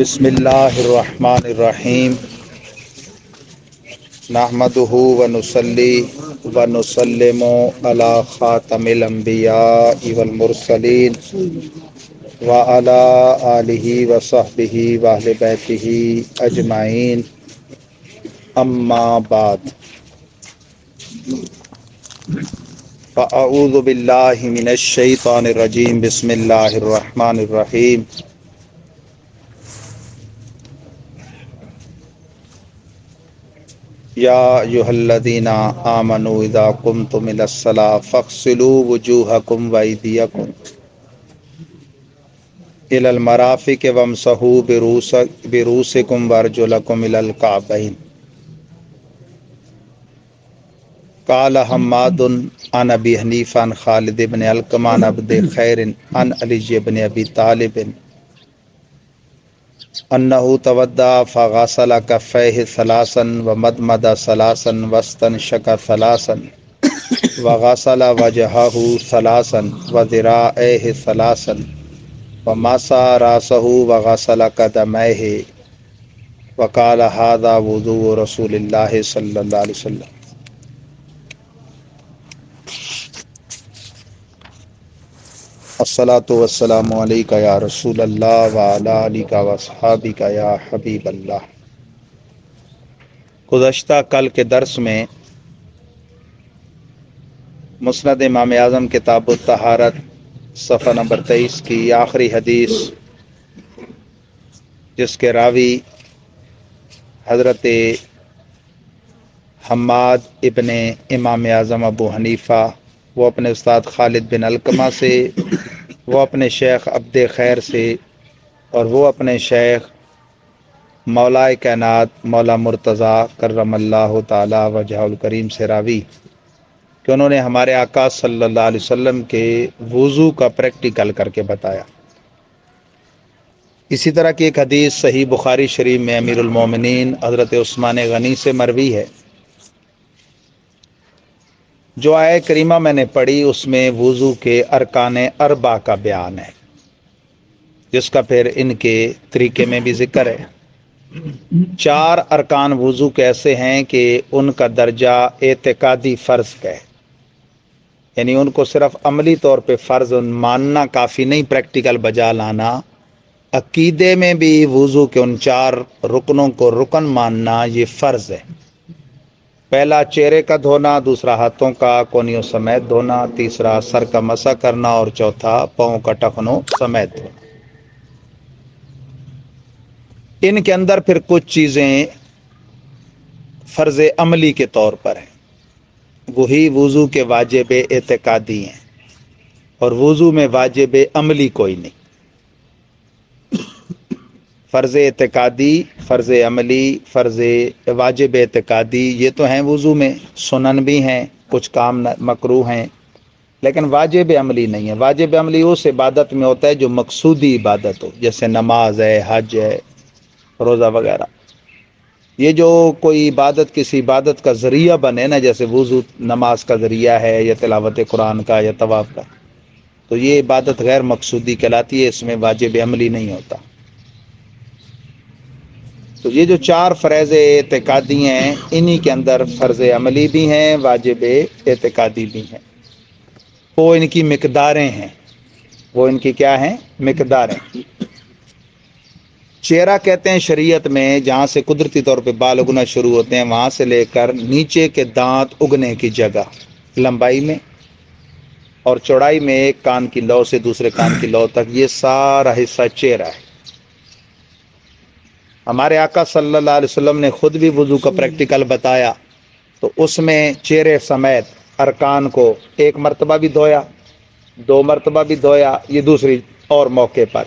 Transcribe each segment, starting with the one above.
بسم اللہ الرحمن الرحیم نحمدہ ونصلی ونسلم علی خاتم الانبیاء والمرسلین وعلی آلہ وصحبہ واہل بیتہ اجمعین اما بعد فاعوذ باللہ من الشیطان الرجیم بسم اللہ الرحمن الرحیم یا ایھا الذین آمنوا اذا قمتم الی الصلاۃ فاغسلوا وجوہکم وایدیکم الی المرافق وامسحوا برؤوسکم وارجلکم الی الکعبین قال حماد عن ابی حنیفہ عن خالد بن علقمہ عن عبد خیر عن علی بن ابی طالب انه تودع فغسل كفيه ثلاثا ومضمض ثلاثا واستنشق ثلاثا وغسل وجهه ثلاثا وذراعيه ثلاثا ومسح راسه وغسل قدميه وقال هذا وضوء رسول الله صلى الله عليه وسلم. الصلاۃ والسلام علیک یا رسول اللہ وعلی آلک واصحابک یا حبیب اللہ. گزشتہ کل کے درس میں مسند امام اعظم کتاب الطہارت صفحہ نمبر 23 کی آخری حدیث، جس کے راوی حضرت حماد ابن امام اعظم ابو حنیفہ، وہ اپنے استاد خالد بن علقمہ سے، وہ اپنے شیخ عبد خیر سے، اور وہ اپنے شیخ مولا کائنات مولا مرتضیٰ کرم اللہ تعالی وجہہ الکریم سے راوی کہ انہوں نے ہمارے آقا صلی اللہ علیہ وسلم کے وضو کا پریکٹیکل کر کے بتایا. اسی طرح کی ایک حدیث صحیح بخاری شریف میں امیر المومنین حضرت عثمان غنی سے مروی ہے. جو آیت کریمہ میں نے پڑھی اس میں وضو کے ارکان اربع کا بیان ہے، جس کا پھر ان کے طریقے میں بھی ذکر ہے. 4 ارکان وضو کے ایسے ہیں کہ ان کا درجہ اعتقادی فرض کا ہے، یعنی ان کو صرف عملی طور پہ فرض ماننا کافی نہیں، پریکٹیکل بجا لانا. عقیدے میں بھی وضو کے ان 4 رکنوں کو رکن ماننا یہ فرض ہے. پہلا چہرے کا دھونا، دوسرا ہاتھوں کا کونیوں سمیت دھونا، تیسرا سر کا مسح کرنا، اور چوتھا پاؤں کا ٹخنوں سمیت دھونا. ان کے اندر پھر کچھ چیزیں فرض عملی کے طور پر ہیں، وہی وضو کے واجب اعتقادی ہیں، اور وضو میں واجب عملی کوئی نہیں. فرض اعتقادی، فرض عملی، فرض واجب اعتقادی یہ تو ہیں وضو میں، سنن بھی ہیں، کچھ کام مکروہ ہیں، لیکن واجب عملی نہیں ہے. واجب عملی اس عبادت میں ہوتا ہے جو مقصودی عبادت ہو، جیسے نماز ہے، حج ہے، روزہ وغیرہ. یہ جو کوئی عبادت کسی عبادت کا ذریعہ بنے نا، جیسے وضو نماز کا ذریعہ ہے، یا تلاوت قرآن کا، یا طواف کا، تو یہ عبادت غیر مقصودی کہلاتی ہے، اس میں واجب عملی نہیں ہوتا. تو یہ جو 4 فرائض اعتقادی ہیں، انہی کے اندر فرض عملی بھی ہیں، واجب اعتقادی بھی ہیں. وہ ان کی مقداریں ہیں، وہ ان کی کیا ہیں؟ مقداریں. چہرہ کہتے ہیں شریعت میں جہاں سے قدرتی طور پہ بال اگنا شروع ہوتے ہیں، وہاں سے لے کر نیچے کے دانت اگنے کی جگہ، لمبائی میں اور چوڑائی میں، ایک کان کی لو سے دوسرے کان کی لو تک، یہ سارا حصہ چہرہ ہے. ہمارے آقا صلی اللہ علیہ وسلم نے خود بھی وضو کا پریکٹیکل بتایا، تو اس میں چہرے سمیت ارکان کو 1 مرتبہ بھی دھویا، 2 مرتبہ بھی دھویا، یہ دوسری اور موقع پر.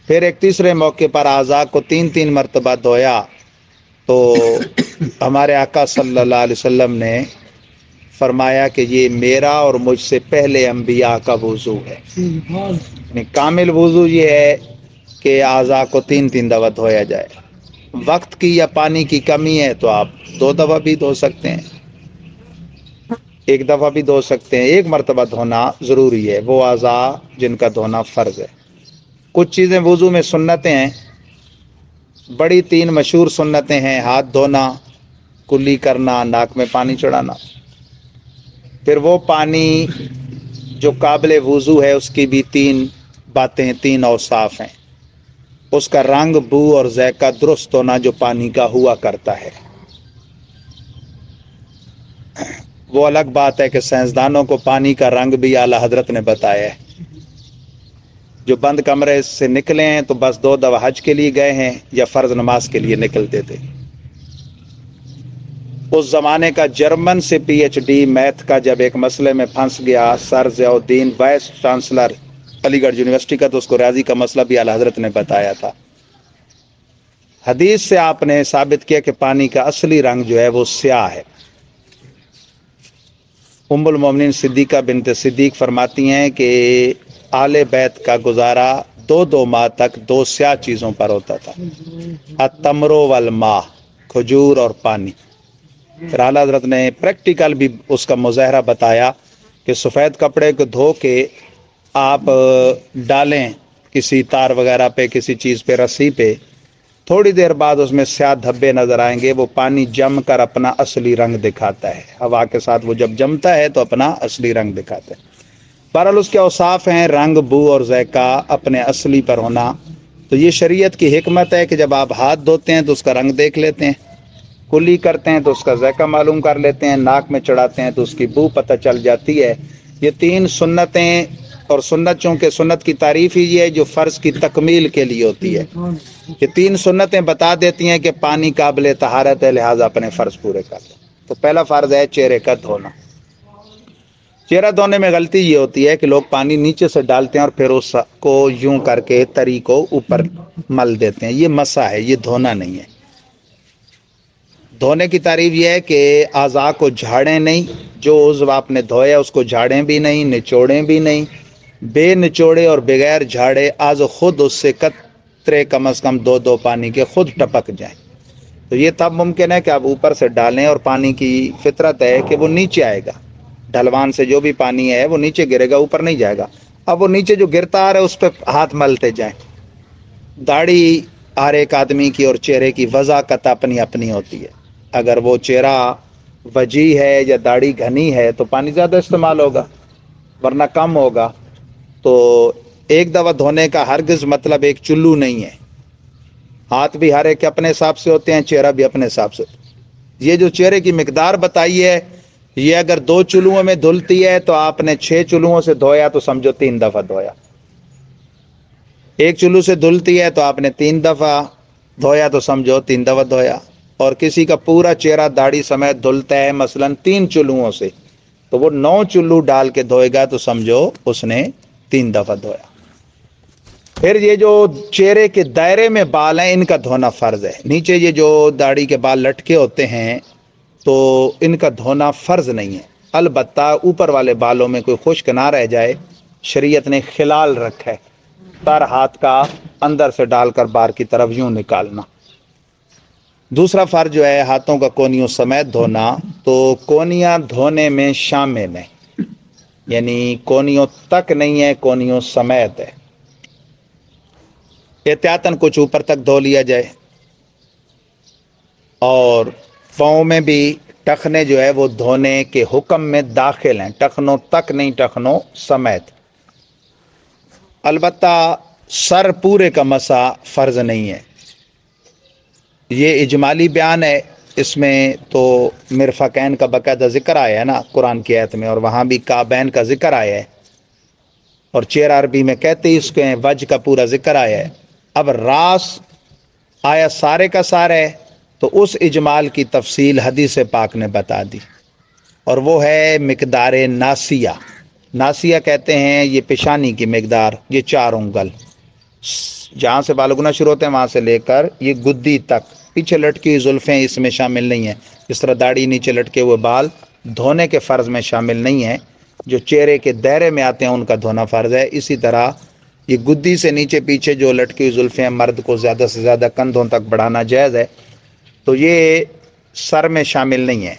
پھر ایک تیسرے موقع پر اعضاء کو 3 مرتبہ دھویا. تو ہمارے آقا صلی اللہ علیہ وسلم نے فرمایا کہ یہ میرا اور مجھ سے پہلے انبیاء کا وضو ہے. یعنی کامل وضو یہ ہے کہ اعضاء کو 3 دفعہ دھویا جائے. وقت کی یا پانی کی کمی ہے تو آپ 2 دفعہ بھی دھو سکتے ہیں، 1 دفعہ بھی دھو سکتے ہیں. 1 مرتبہ دھونا ضروری ہے، وہ اعضاء جن کا دھونا فرض ہے. کچھ چیزیں وضو میں سنتیں ہیں، بڑی 3 مشہور سنتیں ہیں: ہاتھ دھونا، کلی کرنا، ناک میں پانی چڑھانا۔ پھر وہ پانی جو قابل وضو ہے اس کی بھی 3 باتیں، 3 اوصاف ہیں: اس کا رنگ، بو اور ذائقہ درست ہونا جو پانی کا ہوا کرتا ہے۔ وہ الگ بات ہے کہ سائنسدانوں کو پانی کا رنگ بھی اعلیٰ حضرت نے بتایا ہے۔ جو بند کمرے سے نکلے ہیں تو بس 2 دفعہ حج کے لیے گئے ہیں یا فرض نماز کے لیے نکلتے تھے۔ اس زمانے کا جرمن سے پی ایچ ڈی میتھ کا جب ایک مسئلے میں پھنس گیا، سر ضیاء الدین وائس چانسلر علی گڑھ یونیورسٹی کا، تو اس کو ریاضی کا مسئلہ بھی اعلیٰ حضرت نے بتایا تھا۔ حدیث سے آپ نے ثابت کیا کہ پانی کا اصلی رنگ جو ہے وہ سیاہ ہے۔ ام المومنین صدیقہ بنت صدیق فرماتی ہیں کہ آل بیت کا گزارا 2 ماہ تک 2 سیاہ چیزوں پر ہوتا تھا: التمر والماء، کھجور اور پانی۔ پھر اعلیٰ حضرت نے پریکٹیکل بھی اس کا مظاہرہ بتایا کہ سفید کپڑے کو دھو کے آپ ڈالیں کسی تار وغیرہ پہ، کسی چیز پہ، رسی پہ، تھوڑی دیر بعد اس میں سیاہ دھبے نظر آئیں گے۔ وہ پانی جم کر اپنا اصلی رنگ دکھاتا ہے، ہوا کے ساتھ وہ جب جمتا ہے تو اپنا اصلی رنگ دکھاتا ہے۔ بہرحال اس کے اوصاف ہیں رنگ، بو اور ذائقہ اپنے اصلی پر ہونا۔ تو یہ شریعت کی حکمت ہے کہ جب آپ ہاتھ دھوتے ہیں تو اس کا رنگ دیکھ لیتے ہیں، کلی کرتے ہیں تو اس کا ذائقہ معلوم کر لیتے ہیں، ناک میں چڑھاتے ہیں تو اس کی بو پتہ چل جاتی ہے۔ یہ 3 سنتیں، اور سنت چونکہ سنت کی تعریف ہی یہ ہے جو فرض کی تکمیل کے لیے ہوتی ہے۔ یہ 3 سنتیں بتا دیتی ہیں کہ پانی قابل طہارت ہے، لہٰذا اپنے فرض پورے کر لیں۔ تو پہلا فرض ہے چہرے کا دھونا۔ چہرہ دھونے میں غلطی یہ ہوتی ہے کہ لوگ پانی نیچے سے ڈالتے ہیں اور پھر اس کو یوں کر کے تری کو اوپر مل دیتے ہیں۔ یہ مسح ہے، یہ دھونا نہیں ہے۔ دھونے کی تعریف یہ ہے کہ اعضاء کو جھاڑیں نہیں، جو عضو آپ نے دھویا اس کو جھاڑیں بھی نہیں، نچوڑیں بھی نہیں۔ بے نچوڑے اور بغیر جھاڑے اعضاء خود اس سے قطرے کم از کم 2 پانی کے خود ٹپک جائیں۔ تو یہ تب ممکن ہے کہ آپ اوپر سے ڈالیں، اور پانی کی فطرت ہے کہ وہ نیچے آئے گا۔ ڈھلوان سے جو بھی پانی ہے وہ نیچے گرے گا، اوپر نہیں جائے گا۔ اب وہ نیچے جو گرتا آ رہا ہے اس پہ ہاتھ ملتے جائیں۔ داڑھی ہر ایک آدمی کی اور چہرے کی وضاحت اپنی اپنی ہوتی ہے۔ اگر وہ چہرہ وجیح ہے یا داڑھی گھنی ہے تو پانی زیادہ استعمال ہوگا، ورنہ کم ہوگا۔ تو ایک دفعہ دھونے کا ہرگز مطلب ایک چلو نہیں ہے۔ ہاتھ بھی ہر ایک کے اپنے حساب سے ہوتے ہیں، چہرہ بھی اپنے حساب سے۔ یہ جو چہرے کی مقدار بتائی ہے، یہ اگر 2 چلوؤں میں دھلتی ہے تو آپ نے 6 چلوؤں سے دھویا تو سمجھو 3 دفعہ دھویا۔ 1 چلو سے دھلتی ہے تو آپ نے 3 دفعہ دھویا تو سمجھو 3 دفعہ دھویا۔ اور کسی کا پورا چہرہ داڑھی سمیت دھلتا ہے مثلاً 3 چلوؤں سے، تو وہ 9 چلو ڈال کے دھوئے گا تو سمجھو اس نے 3 دفعہ دھویا۔ پھر یہ جو چہرے کے دائرے میں بال ہیں ان کا دھونا فرض ہے۔ نیچے یہ جو داڑھی کے بال لٹکے ہوتے ہیں تو ان کا دھونا فرض نہیں ہے، البتہ اوپر والے بالوں میں کوئی خشک نہ رہ جائے، شریعت نے خلال رکھا ہے، تر ہاتھ کا اندر سے ڈال کر باہر کی طرف یوں نکالنا۔ دوسرا فرض جو ہے ہاتھوں کا کونیوں سمیت دھونا، تو کونیاں دھونے میں شامل ہیں، یعنی کونیوں تک نہیں ہے، کونیوں سمیت ہے۔ احتیاطاً کچھ اوپر تک دھو لیا جائے، اور پاؤں میں بھی ٹخنے جو ہے وہ دھونے کے حکم میں داخل ہیں، ٹخنوں تک نہیں، ٹخنوں سمیت۔ البتہ سر پورے کا مسح فرض نہیں ہے۔ یہ اجمالی بیان ہے، اس میں تو مرفقین کا باقاعدہ ذکر آیا ہے نا قرآن کی آیت میں، اور وہاں بھی کعبین کا ذکر آیا ہے، اور چہرہ عربی میں کہتے ہی اس کے وجہ کا پورا ذکر آیا ہے۔ اب راس آیا سارے کا سارا ہے، تو اس اجمال کی تفصیل حدیث پاک نے بتا دی، اور وہ ہے مقدار ناسیہ۔ ناسیہ کہتے ہیں یہ پیشانی کی مقدار، یہ 4 انگل، جہاں سے بال اگنا شروع ہوتے ہیں وہاں سے لے کر یہ گدی تک۔ پیچھے لٹکی ہوئی زلفیں اس میں شامل نہیں ہیں، جس طرح داڑھی نیچے لٹکے ہوئے بال دھونے کے فرض میں شامل نہیں ہیں، جو چہرے کے دائرے میں آتے ہیں ان کا دھونا فرض ہے۔ اسی طرح یہ گدی سے نیچے پیچھے جو لٹکی ہوئی زلفیں ہیں، مرد کو زیادہ سے زیادہ کندھوں تک بڑھانا جائز ہے، تو یہ سر میں شامل نہیں ہے۔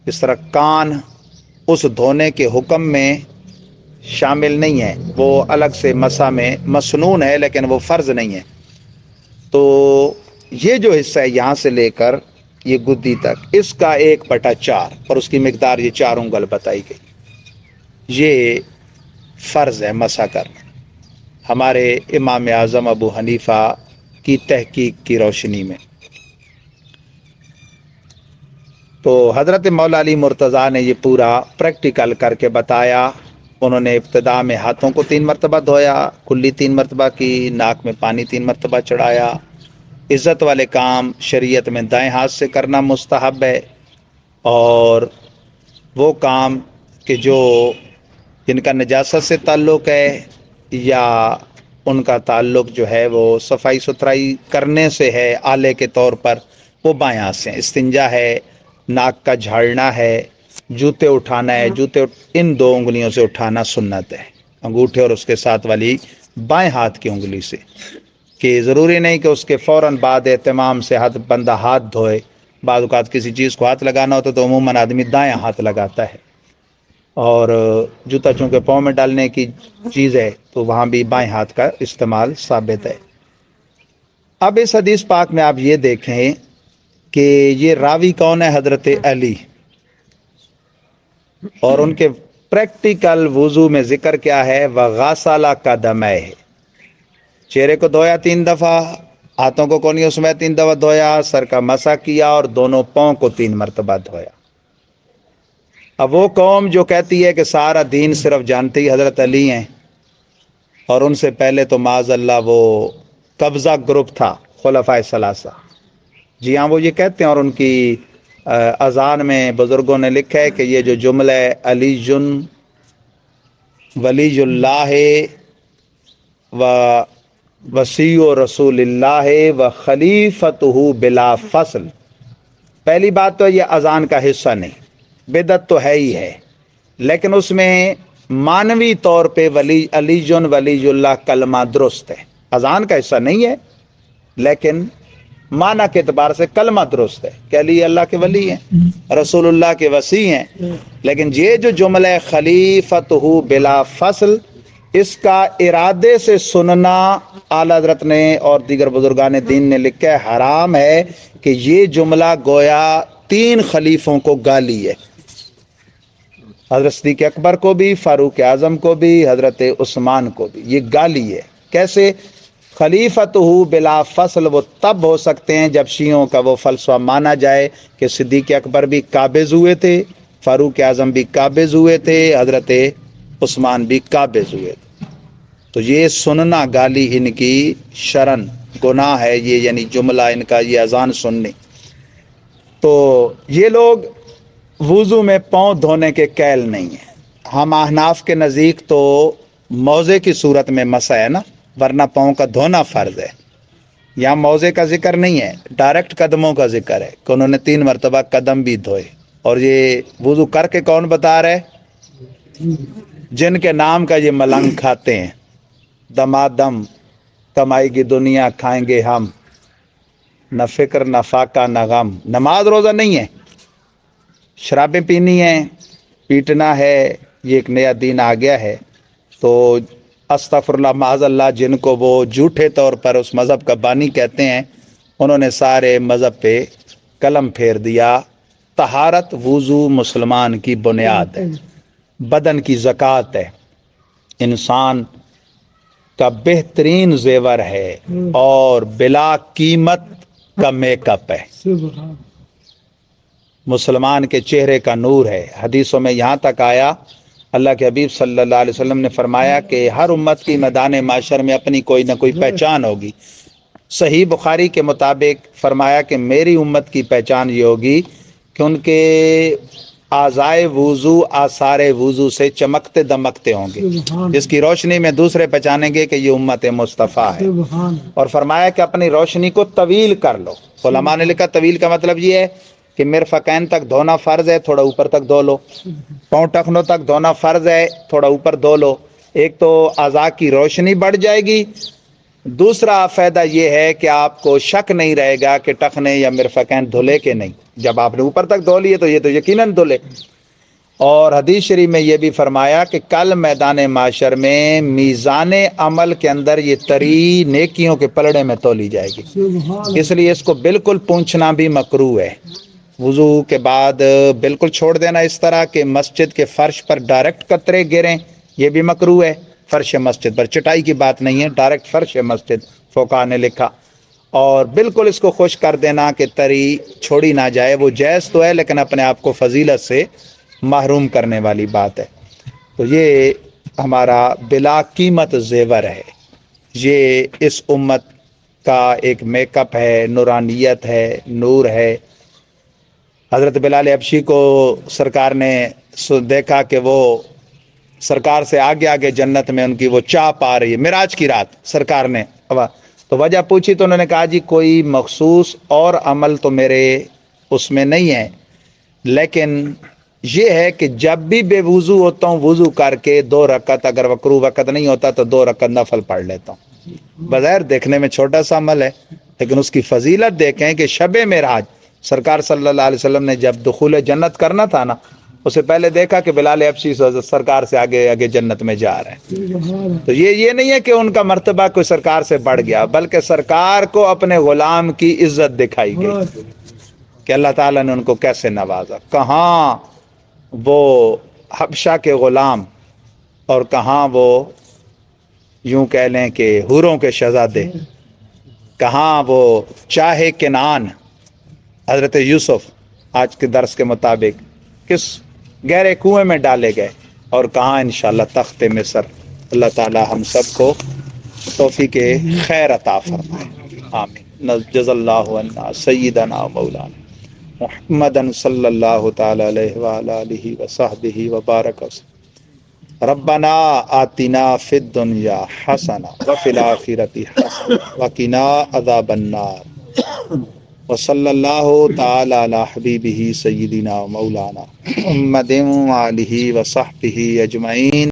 اس طرح کان اس دھونے کے حکم میں شامل نہیں ہے، وہ الگ سے مسح میں مسنون ہے لیکن وہ فرض نہیں ہے۔ تو یہ جو حصہ ہے یہاں سے لے کر یہ گدی تک، اس کا 1/4 اور اس کی مقدار یہ 4 انگل بتائی گئی، یہ فرض ہے مسح کرنا ہمارے امام اعظم ابو حنیفہ کی تحقیق کی روشنی میں۔ تو حضرت مولا علی مرتضیٰ نے یہ پورا پریکٹیکل کر کے بتایا۔ انہوں نے ابتدا میں ہاتھوں کو 3 مرتبہ دھویا، کلی 3 مرتبہ کی، ناک میں پانی 3 مرتبہ چڑھایا۔ عزت والے کام شریعت میں دائیں ہاتھ سے کرنا مستحب ہے، اور وہ کام کہ جو جن کا نجاست سے تعلق ہے یا ان کا تعلق جو ہے وہ صفائی ستھرائی کرنے سے ہے آلے کے طور پر، وہ بائیں ہاتھ سے۔ استنجا ہے، ناک کا جھاڑنا ہے، جوتے اٹھانا ہے، ان 2 انگلیوں سے اٹھانا سنت ہے، انگوٹھے اور اس کے ساتھ والی بائیں ہاتھ کی انگلی سے، کہ ضروری نہیں کہ اس کے فوراً بعد اہتمام سے بندہ ہاتھ دھوئے۔ بعض اوقات کسی چیز کو ہاتھ لگانا ہوتا تو عموماً آدمی دائیں ہاتھ لگاتا ہے، اور جوتا چونکہ پاؤں میں ڈالنے کی چیز ہے تو وہاں بھی بائیں ہاتھ کا استعمال ثابت ہے۔ اب اس حدیث پاک میں آپ یہ دیکھیں کہ یہ راوی کون ہے؟ حضرت علی، اور ان کے پریکٹیکل وضو میں ذکر کیا ہے؟ وغسل قدمیہ، چہرے کو دھویا 3 دفعہ، ہاتھوں کو کونیوں سمیت 3 دفعہ دھویا، سر کا مسح کیا اور دونوں پاؤں کو 3 مرتبہ دھویا۔ اب وہ قوم جو کہتی ہے کہ سارا دین صرف جانتی حضرت علی ہیں، اور ان سے پہلے تو معاذ اللہ وہ قبضہ گروپ تھا خلفائے ثلاثہ، جی ہاں وہ یہ کہتے ہیں، اور ان کی اذان میں بزرگوں نے لکھا ہے کہ یہ جو جملہ ہے علی جن ولی اللہ و وسیع رسول اللہ و خلیفتہ بلا فصل، پہلی بات تو یہ اذان کا حصہ نہیں، بدعت تو ہے ہی ہے، لیکن اس میں معنوی طور پہ علی جن ولی اللہ کلمہ درست ہے، اذان کا حصہ نہیں ہے، لیکن معنی کے اعتبار سے کلمہ درست ہے کہ علی اللہ کے ولی ہیں، رسول اللہ کے وصی ہیں۔ لیکن یہ جو جملہ خلیفتہ بلا فصل، اس کا ارادے سے سننا اعلی حضرت نے اور دیگر بزرگان دین نے لکھا ہے حرام ہے، کہ یہ جملہ گویا 3 خلیفوں کو گالی ہے، حضرت صدیق اکبر کو بھی، فاروق اعظم کو بھی، حضرت عثمان کو بھی، یہ گالی ہے۔ کیسے؟ خلیفتہ بلا فصل وہ تب ہو سکتے ہیں جب شیعوں کا وہ فلسفہ مانا جائے کہ صدیق اکبر بھی قابض ہوئے تھے، فاروق اعظم بھی قابض ہوئے تھے، حضرت عثمان بھی قابض ہوئے تھے، تو یہ سننا گالی ان کی شرن گناہ ہے، یہ یعنی جملہ ان کا یہ اذان سننی۔ تو یہ لوگ وضو میں پاؤں دھونے کے قائل نہیں ہیں۔ ہم احناف کے نزدیک تو موزے کی صورت میں مسح ہے نا، ورنہ پاؤں کا دھونا فرض ہے۔ یہاں موزے کا ذکر نہیں ہے، ڈائریکٹ قدموں کا ذکر ہے کہ انہوں نے 3 مرتبہ قدم بھی دھوئے، اور یہ وضو کر کے کون بتا رہے؟ جن کے نام کا یہ ملنگ کھاتے ہیں، دمادم کمائی کی دنیا کھائیں گے ہم، نہ فکر نہ فاقہ نہ غم۔ نماز روزہ نہیں ہے، شرابیں پینی ہیں، پیٹنا ہے، یہ ایک نیا دین آ گیا ہے۔ تو استغفر اللہ معاذ اللہ، جن کو وہ جھوٹے طور پر اس مذہب کا بانی کہتے ہیں، انہوں نے سارے مذہب پہ قلم پھیر دیا۔ طہارت وضو مسلمان کی بنیاد ہے، بدن کی زکوٰۃ ہے، انسان کا بہترین زیور ہے، اور بلا قیمت کا میک اپ ہے، مسلمان کے چہرے کا نور ہے۔ حدیثوں میں یہاں تک آیا، اللہ کے حبیب صلی اللہ علیہ وسلم نے فرمایا کہ ہر امت کی میدان معاشر میں اپنی کوئی نہ کوئی پہچان ہوگی۔ صحیح بخاری کے مطابق فرمایا کہ میری امت کی پہچان یہ ہوگی کہ ان کے اعضائے وضو آثار وضو سے چمکتے دمکتے ہوں گے، جس کی روشنی میں دوسرے پہچانیں گے کہ یہ امت مصطفیٰ ہے۔ اور فرمایا کہ اپنی روشنی کو طویل کر لو۔ علماء نے لکھا طویل کا مطلب یہ ہے کہ مرفقین تک دھونا فرض ہے، تھوڑا اوپر تک دھو لو، پاؤں ٹخنوں تک دھونا فرض ہے، تھوڑا اوپر دھو لو۔ ایک تو اعضاء کی روشنی بڑھ جائے گی، دوسرا فائدہ یہ ہے کہ آپ کو شک نہیں رہے گا کہ ٹخنے یا مرفقین دھلے کہ نہیں۔ جب آپ نے اوپر تک دھو لیے تو یہ تو یقیناً دھلے۔ اور حدیث شریف میں یہ بھی فرمایا کہ کل میدان معاشر میں میزان عمل کے اندر یہ تری نیکیوں کے پلڑے میں تولی جائے گی، اس لیے اس کو بالکل پونچھنا بھی مکروہ ہے۔ وضو کے بعد بالکل چھوڑ دینا اس طرح کہ مسجد کے فرش پر ڈائریکٹ قطرے گریں، یہ بھی مکروہ ہے۔ فرش مسجد پر، چٹائی کی بات نہیں ہے، ڈائریکٹ فرش مسجد فقہا نے لکھا۔ اور بالکل اس کو خشک کر دینا کہ تری چھوڑی نہ جائے، وہ جائز تو ہے لیکن اپنے آپ کو فضیلت سے محروم کرنے والی بات ہے۔ تو یہ ہمارا بلا قیمت زیور ہے، یہ اس امت کا ایک میک اپ ہے، نورانیت ہے، نور ہے۔ حضرت بلال حبشی کو سرکار نے دیکھا کہ وہ سرکار سے آگے آگے جنت میں ان کی وہ چاپ آ رہی ہے، معراج کی رات سرکار نے تو وجہ پوچھی تو انہوں نے کہا جی کوئی مخصوص اور عمل تو میرے اس میں نہیں ہے، لیکن یہ ہے کہ جب بھی بے وضو ہوتا ہوں وضو کر کے 2 رکعت، اگر وقروع وقت نہیں ہوتا تو 2 رکعت نفل پڑھ لیتا ہوں۔ بظاہر دیکھنے میں چھوٹا سا عمل ہے، لیکن اس کی فضیلت دیکھیں کہ شب معراج سرکار صلی اللہ علیہ وسلم نے جب دخول جنت کرنا تھا نا، اس سے پہلے دیکھا کہ بلال حبشی سرکار سے آگے آگے جنت میں جا رہے ہیں۔ تو یہ نہیں ہے کہ ان کا مرتبہ کوئی سرکار سے بڑھ گیا، بلکہ سرکار کو اپنے غلام کی عزت دکھائی گئی کہ اللہ تعالیٰ نے ان کو کیسے نوازا، کہاں وہ حبشہ کے غلام اور کہاں وہ یوں کہہ لیں کہ حوروں کے شہزادے، کہاں وہ چاہے کنعان حضرت یوسف آج کے درس کے مطابق کس گہرے کنویں میں ڈالے گئے، اور کہاں انشاءاللہ تخت مصر۔ اللہ تعالی ہم سب کو توفیق خیر عطا فرمائے، آمین۔ جزا اللہ عنا سیدنا و مولانا محمد صلی اللہ تعالی علیہ وآلہ آلہ وصحبہ وبارک وسلم۔ ربنا آتنا فی الدنیا حسنہ وفی الآخرۃ حسنہ وقنا عذاب النار، وصلی اللہ تعالی علی حبیبہ سیدنا و مولانا محمد وآلہ وصحبہ اجمعین۔